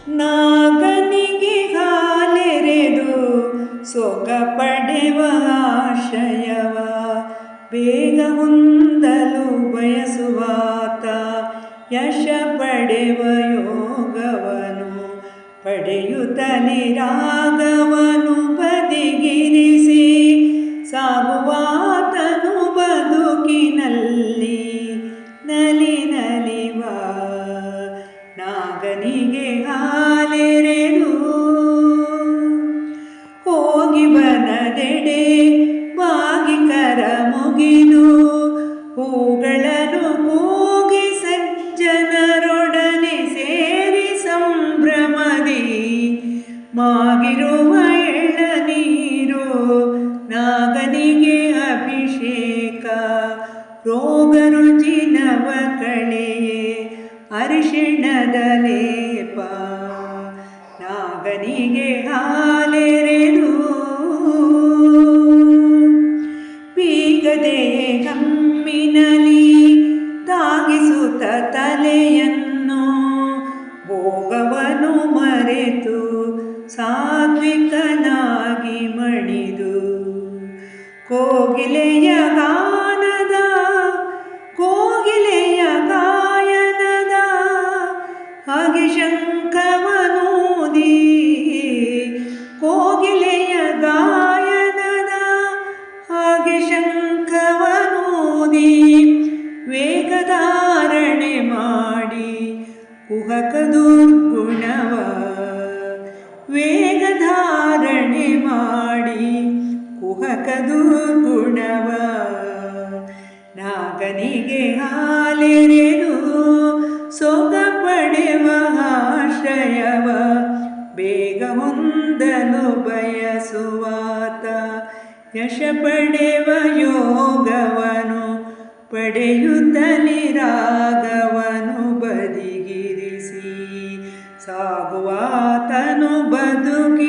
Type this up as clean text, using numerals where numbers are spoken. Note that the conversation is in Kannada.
ನಾಗನಿಗೆ ಹಾಲೆರೆದು ಸೊಗ ಪಡೆವ ಆಶಯವ ಬೇಗ ಹೊಂದಲು ಬಯಸುವಾತ ಯಶ ಪಡೆವ ಯೋಗವನು ಪಡೆಯುತ್ತಲೇ ರಾಗವನು ಬದಿಗಿರಿಸಿ ಸಾಗುವಾತನು ಬದುಕಿನಲ್ಲಿ ನಲಿ ನಲಿವ ನಾಗನಿಗೆ ಹಾಲೆರೆದು ಹೋಗಿ ಬನದೆಡೆ ಬಾಗಿ ಕರ ಮುಗಿದು ಹೂಗಳನ್ನು ಕೂಗಿ ಸಜ್ಜನರೊಡನೆ ಸೇರಿ ಸಂಭ್ರಮದಿ ಮಾಗಿರುವ ಎಳನೀರು ನಾಗನಿಗೆ ಅಭಿಷೇಕ ರೋಗ ರುಚಿ ನವ ಕಳೆಯೇ ಅರಿಶಿಣದ ಲೇಪ ನಾಗನಿಗೆ ಹಾಲೆರೆದು ಬೀಗದೆಯೇ ಕಮ್ಮಿನಲಿ ತಾಗಿಸುತ್ತ ತಲೆಯನ್ನು ಭೋಗವನು ಮರೆತು ಸಾತ್ವಿಕನಾಗಿ ಮಣಿದು ಕೋಗಿಲೆಯ ಗಾನದ ಕೋಗಿಲೆಯ ಗಾಯನದ ಹಾಗೆ ಶಂಖವನೂದಿ ಕೋಗಿಲೆಯ ಗಾಯನದ ಹಾಗೆ ಶಂಖವನೂದಿ ವೇಗಧಾರಣೆ ಮಾಡಿ ಕುಹಕ ದುರ್ಗುಣವ ವೇಗಧಾರಣೆ ಮಾಡಿ ಕುಹಕ ದುರ್ಗುಣವ ನಾಗನಿಗೆ ಹಾಲೆರೆದು ಸೊಗ ಪಡೆವ ಆಶ್ರಯವ ಬೇಗ ಹೊಂದಲು ಬಯಸುವಾತ ಯಶ ಪಡೆವ ಯೋಗವನು ಪಡೆಯುತ್ತಲೇ ರಾಗವನು ಬದಿಗಿರಿಸಿ ಸಾಗುವಾತನು ಬದುಕಿ